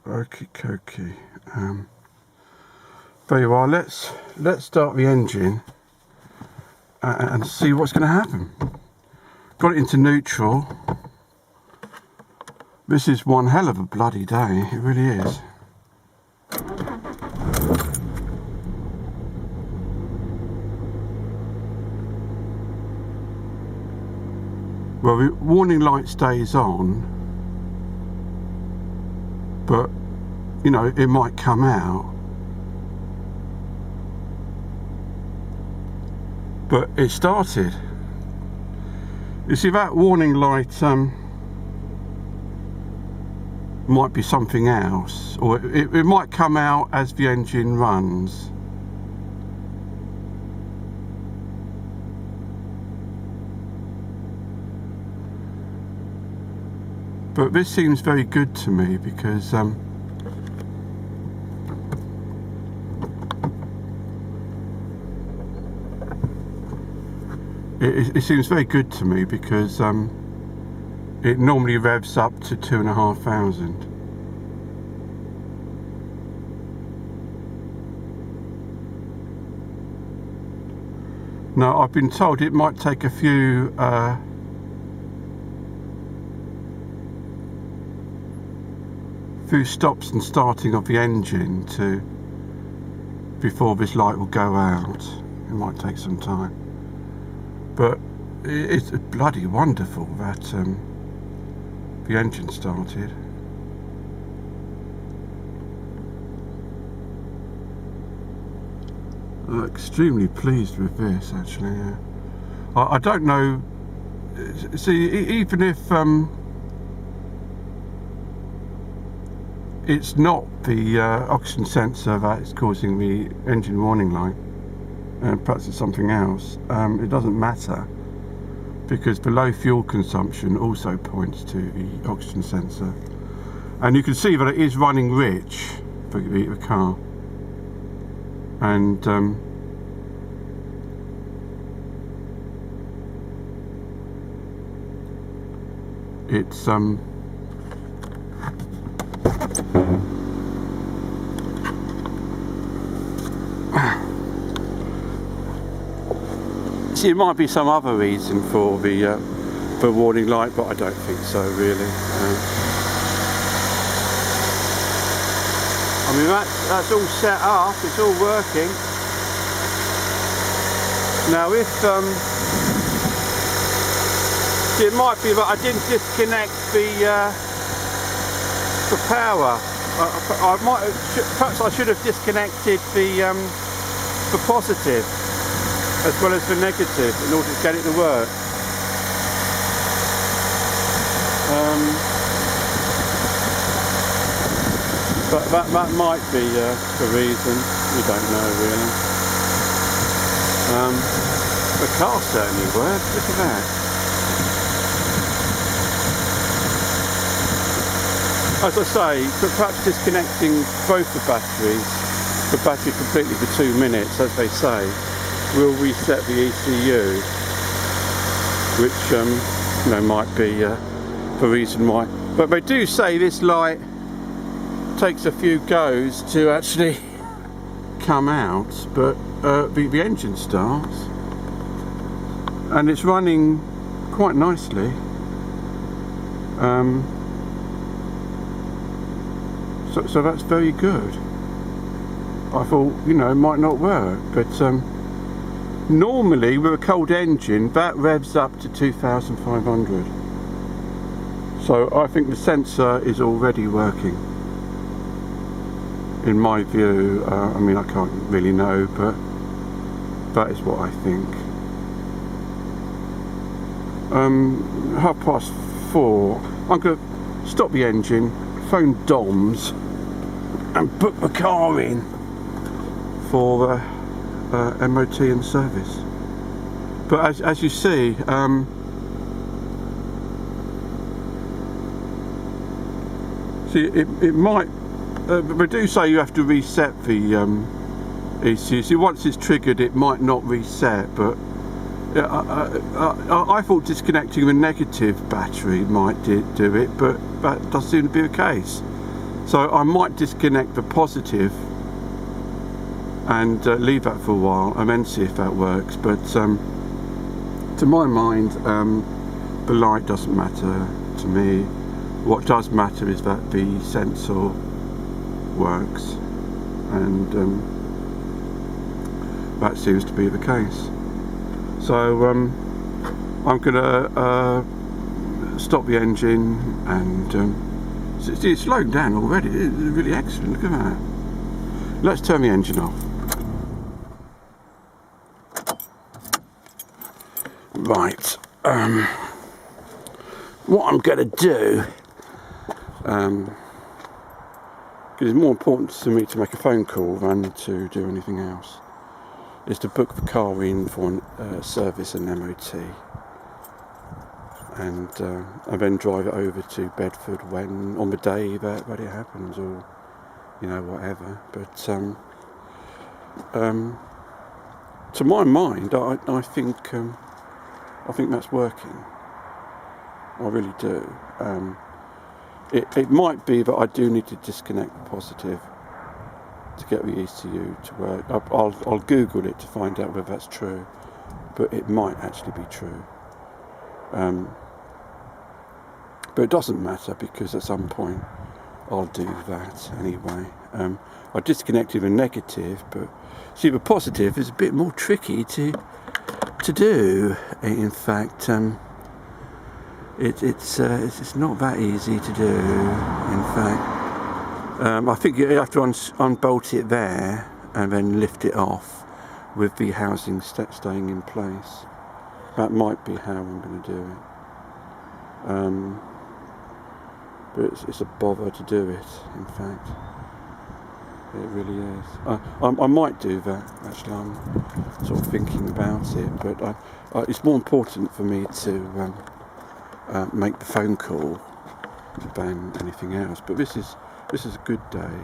Okie dokie. Very well, let's start the engine and see what's going to happen. Got it into neutral. This is one hell of a bloody day, it really is. Well, the warning light stays on, but you know, it might come out. But it started. You see, that warning light might be something else, or it might come out as the engine runs. But this seems very good to me because it seems very good to me because it normally revs up to 2,500. Now, I've been told it might take a few stops and starting of the engine before this light will go out. It might take some time, but it's bloody wonderful that the engine started. I'm extremely pleased with this, actually. Yeah. I don't know. See, even if it's not the oxygen sensor that is causing the engine warning light, and perhaps it's something else, it doesn't matter, because the low fuel consumption also points to the oxygen sensor, and you can see that it is running rich for the car, and it's see, it might be some other reason for the warning light, but I don't think so, really. I mean, that's all set up, it's all working. Now, if it might be that I didn't disconnect the power. Perhaps I should have disconnected the positive as well as the negative in order to get it to work. But that might be the reason. We don't know, really. The car certainly works. Look at that. As I say, perhaps disconnecting both the battery completely for 2 minutes, as they say, will reset the ECU, which you know, might be the reason why. But they do say this light takes a few goes to actually come out, but the engine starts and it's running quite nicely. So that's very good. I thought, you know, it might not work, but normally with a cold engine that revs up to 2,500. So I think the sensor is already working, in my view. I mean, I can't really know, but that is what I think. 4:30. I'm going to stop the engine, phone DOMS, and book the car in for MOT and service. But as you see, it might. They do say you have to reset the ECU. So once it's triggered, it might not reset. But I thought disconnecting the negative battery might do it, but that does seem to be the case. So I might disconnect the positive and leave that for a while and then see if that works, but to my mind the light doesn't matter to me. What does matter is that the sensor works, and that seems to be the case. So I'm gonna stop the engine, and it's slowing down already. It's really excellent. Look at that. Let's turn the engine off. Right. What I'm going to do, because it's more important to me to make a phone call than to do anything else, is to book the car in for a service and MOT, and then drive it over to Bedford when on the day that it happens, or whatever. But to my mind, I think that's working. I really do. It might be that I do need to disconnect the positive to get the ECU to work. I'll Google it to find out whether that's true, but it might actually be true. But it doesn't matter, because at some point I'll do that anyway. I disconnected the negative, but see, the positive is a bit more tricky to do. In fact, it's not that easy to do. In fact, I think you have to unbolt it there and then lift it off with the housing staying in place. That might be how I'm going to do it. But it's a bother to do it, in fact. It really is. I might do that, actually. I'm sort of thinking about it, but it's more important for me to make the phone call than anything else. But this is a good day.